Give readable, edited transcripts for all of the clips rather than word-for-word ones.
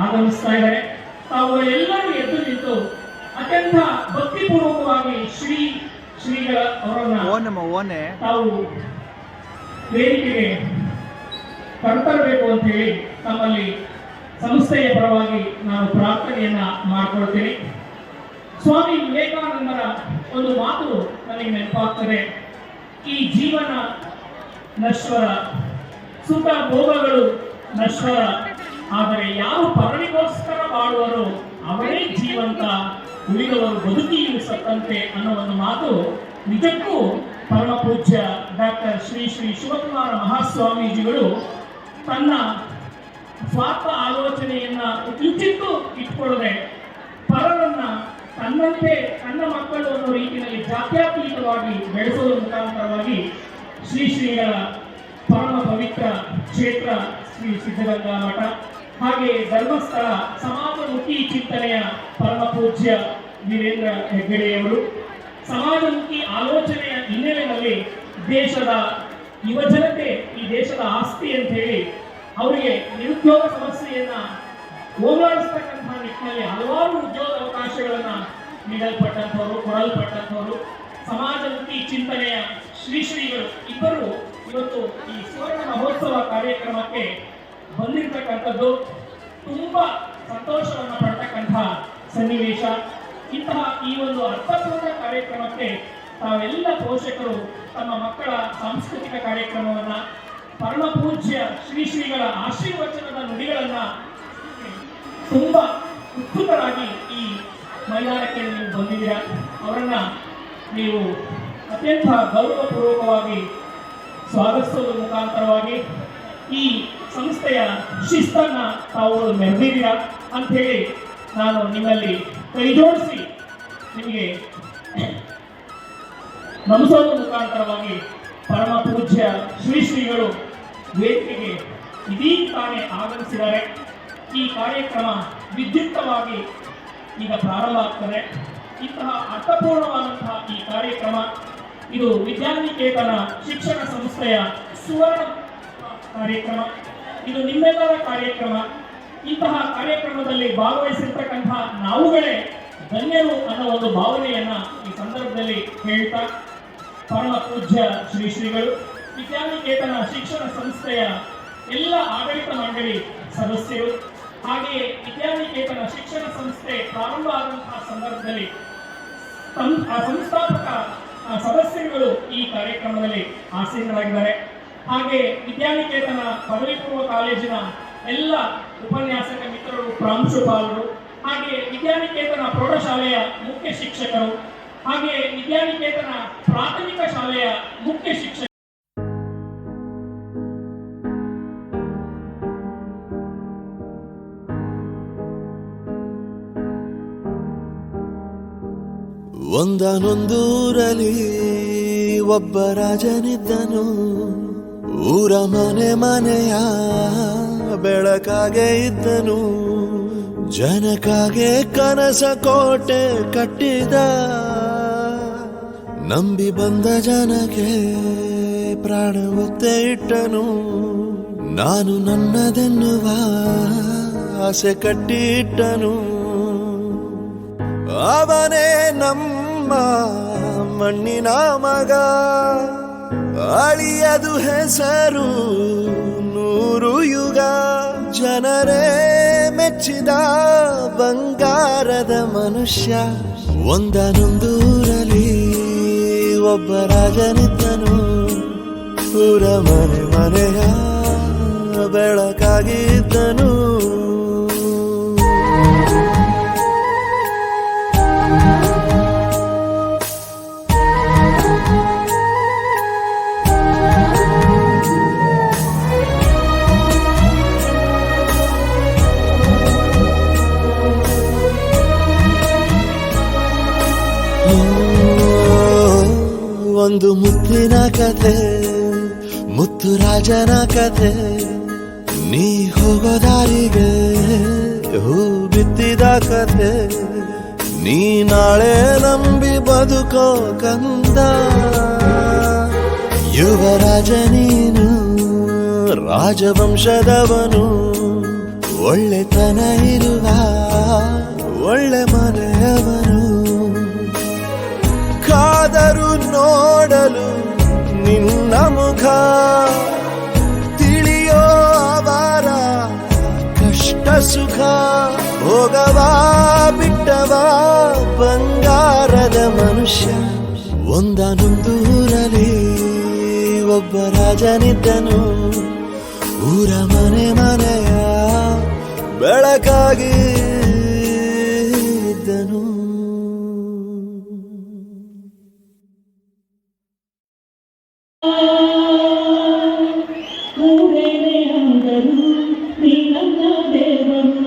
ಆಗಮಿಸ್ತಾ ಇದ್ದಾರೆ. ತಾವು ಎಲ್ಲರೂ ಎದ್ದು ನಿಂತು ಅತ್ಯಂತ ಭಕ್ತಿಪೂರ್ವಕವಾಗಿ ಶ್ರೀಗಳ ಅವರನ್ನ ತಾವು ವೇದಿಕೆಗೆ ಕರೆತರಬೇಕು ಅಂತ ಹೇಳಿ ತಮ್ಮಲ್ಲಿ ಸಂಸ್ಥೆಯ ಪರವಾಗಿ ನಾನು ಪ್ರಾರ್ಥನೆಯನ್ನ ಮಾಡಿಕೊಳ್ತೇನೆ. ಸ್ವಾಮಿ ವಿವೇಕಾನಂದರ ಒಂದು ಮಾತು ನನಗೆ ನೆನಪಾಗ್ತದೆ. ಈ ಜೀವನ ನಶ್ವರ, ಸುಖ ಭೋಗಗಳು ನಶ್ವರ, ಆದರೆ ಯಾರು ಪರನಿಗೋಸ್ಕರ ಬಾಳುವರೋ ಅವರೇ ಜೀವಂತ, ಉಳಿದವರು ಬದುಕಿಯೂ ಸತ್ತಂತೆ ಅನ್ನೋ ಒಂದು ಮಾತು ನಿಜಕ್ಕೂ ಪರಮ ಪೂಜ್ಯ ಡಾಕ್ಟರ್ ಶ್ರೀ ಶಿವಕುಮಾರ ಮಹಾಸ್ವಾಮೀಜಿಗಳು ತನ್ನ ಸ್ವಾರ್ಥ ಆಲೋಚನೆಯನ್ನ ಕಿಂಚಿತ್ತೂ ಇಟ್ಕೊಳ್ಳದೆ ಪರರನ್ನ ತನ್ನಂತೆ ತನ್ನ ಮಕ್ಕಳು ಅನ್ನೋ ರೀತಿಯಲ್ಲಿ ಜಾತ್ಯತೀತವಾಗಿ ಬೆಳೆಸುವ ಮುಖಾಂತರವಾಗಿ ಶ್ರೀಗಳ ಪರಮ ಪವಿತ್ರ ಕ್ಷೇತ್ರ ಶ್ರೀ ಸಿದ್ಧಗಂಗಾ ಮಠ ಹಾಗೆ ಧರ್ಮಸ್ಥಳ ಸಮಾಜಮುಖಿ ಚಿಂತನೆಯ ಪರಮ ಪೂಜ್ಯ ವೀರೇಂದ್ರ ಹೆಗ್ಗಡೆಯವರು ಸಮಾಜಮುಖಿ ಆಲೋಚನೆಯ ಹಿನ್ನೆಲೆಯಲ್ಲಿ ದೇಶದ ಯುವಜನತೆ ಈ ದೇಶದ ಆಸ್ತಿ ಅಂತ ಹೇಳಿ ಅವರಿಗೆ ನಿರುದ್ಯೋಗ ಸಮಸ್ಯೆಯನ್ನ ಹೋಗಲಾಡಿಸ್ತಕ್ಕಂತಹ ನಿಟ್ಟಿನಲ್ಲಿ ಹಲವಾರು ಉದ್ಯೋಗ ಅವಕಾಶಗಳನ್ನ ಕೊಡಲ್ಪಟ್ಟಂಥವರು ಸಮಾಜಮುಖಿ ಚಿಂತನೆಯ ಶ್ರೀಗಳು ಇಬ್ಬರು ಇವತ್ತು ಈ ಸುವರ್ಣ ಮಹೋತ್ಸವ ಕಾರ್ಯಕ್ರಮಕ್ಕೆ ಬಂದಿರತಕ್ಕಂಥದ್ದು ತುಂಬಾ ಸಂತೋಷವನ್ನು ಪಡ್ತಕ್ಕಂತಹ ಸನ್ನಿವೇಶ. ಇಂತಹ ಈ ಒಂದು ಅರ್ಥಪೂರ್ಣ ಕಾರ್ಯಕ್ರಮಕ್ಕೆ ತಾವೆಲ್ಲ ಪೋಷಕರು ತಮ್ಮ ಮಕ್ಕಳ ಸಾಂಸ್ಕೃತಿಕ ಕಾರ್ಯಕ್ರಮವನ್ನ ಪರಮ ಪೂಜ್ಯ ಶ್ರೀಗಳ ಆಶೀರ್ವಚನದ ನುಡಿಗಳನ್ನ ತುಂಬಾ ಉತ್ಸುಕರಾಗಿ ಈ ಮೈದಾನಕ್ಕೆ ನೀವು ಬಂದಿದ್ದೀರಾ. ಅವರನ್ನ ನೀವು ಅತ್ಯಂತ ಗೌರವಪೂರ್ವಕವಾಗಿ ಸ್ವಾಗತಿಸುವ ಮುಖಾಂತರವಾಗಿ ಈ ಸಂಸ್ಥೆಯ ಶಿಸ್ತನ್ನ ತಾವು ಮೆರೆದಿದ್ದೀರಾ ಅಂತ ಹೇಳಿ ನಾನು ನಿಮ್ಮಲ್ಲಿ ಕೈ ಜೋಡಿಸಿ ನಿಮಗೆ ನಮಿಸೋದ್ರ ಮುಖಾಂತರವಾಗಿ ಪರಮ ಪೂಜ್ಯ ಶ್ರೀಗಳು ವೇದಿಕೆಗೆ ಇದೀಗ ತಾನೇ ಆಗಮಿಸಿದ್ದಾರೆ. ಈ ಕಾರ್ಯಕ್ರಮ ವಿದ್ಯುಕ್ತವಾಗಿ ಈಗ ಪ್ರಾರಂಭ ಆಗ್ತದೆ. ಇಂತಹ ಅರ್ಥಪೂರ್ಣವಾದಂತಹ ಈ ಕಾರ್ಯಕ್ರಮ ಇದು ವಿದ್ಯಾನಿಕೇತನ ಶಿಕ್ಷಣ ಸಂಸ್ಥೆಯ ಸುವರ್ಣ ಕಾರ್ಯಕ್ರಮ. ಇದು ನಿಮ್ಮೆಲ್ಲರ ಕಾರ್ಯಕ್ರಮ. ಇಂತಹ ಕಾರ್ಯಕ್ರಮದಲ್ಲಿ ಭಾಗವಹಿಸಿರ್ತಕ್ಕಂತಹ ನಾವುಗಳೇ ಧನ್ಯರು ಅನ್ನೋ ಒಂದು ಭಾವನೆಯನ್ನ ಈ ಸಂದರ್ಭದಲ್ಲಿ ಹೇಳ್ತಾ ಪರಮ ಪೂಜ್ಯ ಶ್ರೀಗಳು ವಿದ್ಯಾನಿಕೇತನ ಶಿಕ್ಷಣ ಸಂಸ್ಥೆಯ ಎಲ್ಲ ಆಡಳಿತ ಮಂಡಳಿ ಸದಸ್ಯರು ಹಾಗೆಯೇ ವಿದ್ಯಾನಿಕೇತನ ಶಿಕ್ಷಣ ಸಂಸ್ಥೆ ಪ್ರಾರಂಭ ಆದಂತಹ ಸಂದರ್ಭದಲ್ಲಿ ಸಂಸ್ಥಾಪಕ ಸದಸ್ಯರುಗಳು ಈ ಕಾರ್ಯಕ್ರಮದಲ್ಲಿ ಆಸೀನರಾಗಿದ್ದಾರೆ. ಹಾಗೆ ವಿದ್ಯಾನಿಕೇತನ ಪದವಿ ಪೂರ್ವ ಕಾಲೇಜಿನ ಎಲ್ಲ ಉಪನ್ಯಾಸಕ ಮಿತ್ರರು, ಪ್ರಾಂಶುಪಾಲರು, ಹಾಗೆ ವಿದ್ಯಾನಿಕೇತನ ಪ್ರೌಢಶಾಲೆಯ ಮುಖ್ಯ ಶಿಕ್ಷಕರು, ಹಾಗೆ ವಿದ್ಯಾನಿಕೇತನ ಪ್ರಾಥಮಿಕ ಶಾಲೆಯ ಮುಖ್ಯ ಶಿಕ್ಷಕರು, ಒಂದನೊಂದೂರಲ್ಲಿ ಒಬ್ಬ ರಾಜನಿದ್ದನು. ಊರ ಮನೆ ಮನೆಯ ಬೆಳಕಾಗೆ ಇದ್ದನು. ಜನಕಾಗೆ ಕನಸ ಕೋಟೆ ಕಟ್ಟಿದ. ನಂಬಿ ಬಂದ ಜನಕ್ಕೆ ಪ್ರಾಣ ಒತ್ತೆ ಇಟ್ಟನು. ನಾನು ನನ್ನದೆನ್ನುವ ಆಸೆ ಕಟ್ಟಿಟ್ಟನು. ಅವನೇ ನಮ್ಮ ಮಣ್ಣಿನ ಮಗ. ಅಳಿಯದು ಹೆಸರು 100 ಯುಗ. ಜನರೇ ಮೆಚ್ಚಿದ ಬಂಗಾರದ ಮನುಷ್ಯ. ಒಂದನೊಂದೂರಲ್ಲಿ ಒಬ್ಬ ರಾಜನಿದ್ದನು. ಊರ ಮನೆ ಮನೆಯ ಬೆಳಕಾಗಿದ್ದನು. ಒಂದು ಮುತ್ತಿನ ಕಥೆ, ಮುತ್ತು ರಾಜನ ಕಥೆ. ನೀ ಹೋಗೋ ದಾರಿಗೆ ಹೂ ಬಿತ್ತಿದ ಕಥೆ. ನೀ ನಾಳೆ ನಂಬಿ ಬದುಕೋ ಕಂದ. ಯುವರಾಜ ನೀನು, ರಾಜವಂಶದವನು. ಒಳ್ಳೆತನ ಇರುವ ಒಳ್ಳೆ ಮನೆಯವನು. ಕಾದರು ನೋಡಲು ನಿನ್ನ ಮುಖ, ತಿಳಿಯೋ ಅವರ ಕಷ್ಟ ಸುಖ. ಹೋಗವಾ ಬಿಟ್ಟವಾ ಬಂಗಾರದ ಮನುಷ್ಯ. ಒಂದನೊಂದೂರಲ್ಲಿ ಒಬ್ಬ ರಾಜನಿದ್ದನು. ಊರ ಮನೆ ಮನೆಯ ಬೆಳಕಾಗಿ ಇದ್ದನು. ಊರೇನೆ ಅಂದರು ನೀ ನನ್ನ ದೇವರು.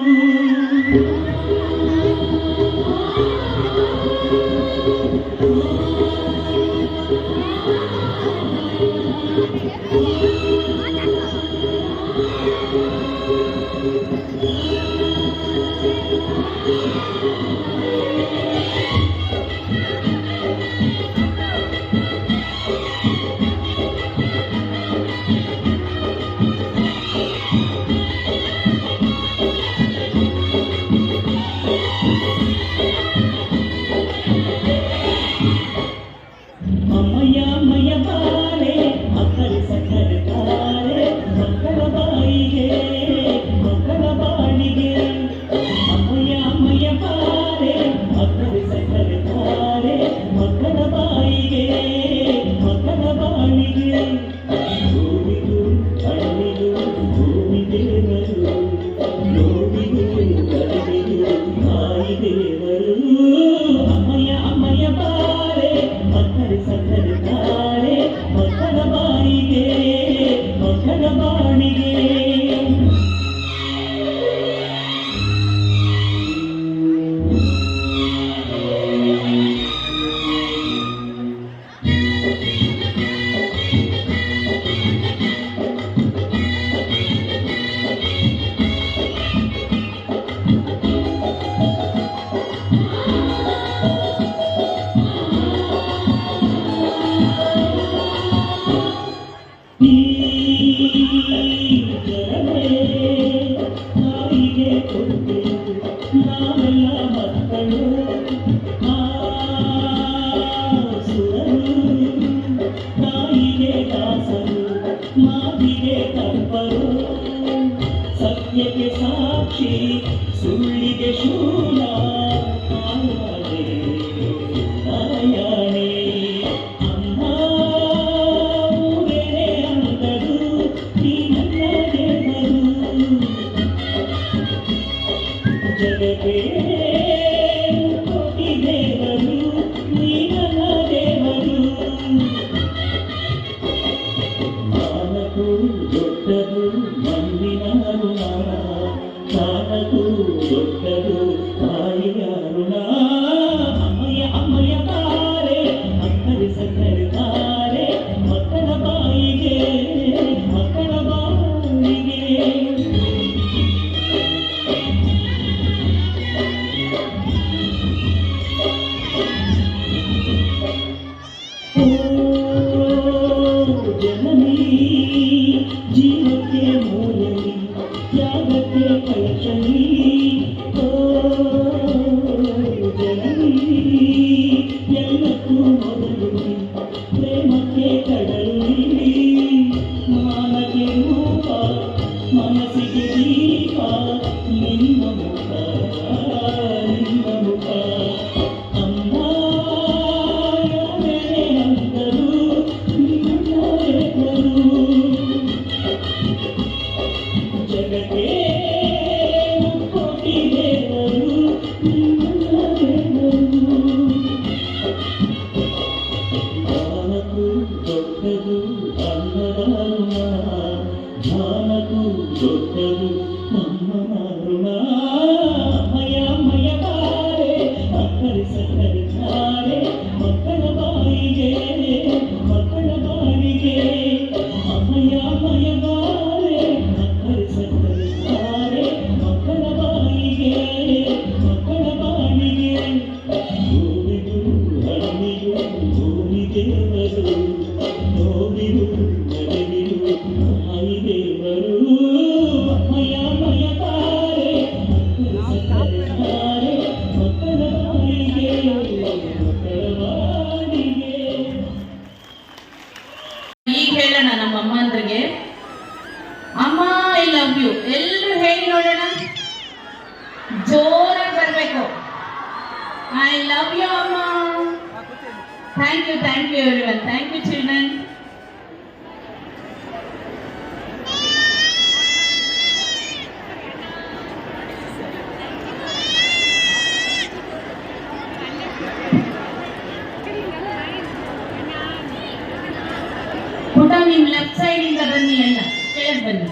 Love you, Amma. Thank you everyone. Thank you, children. ಪುಟ ನಿಮ್ಮ ಲೆಫ್ಟ್ ಸೈಡ್ ಇಂದ ಬನ್ನಿ, ಎಲ್ಲ ಕೆಳಗೆ ಬನ್ನಿ.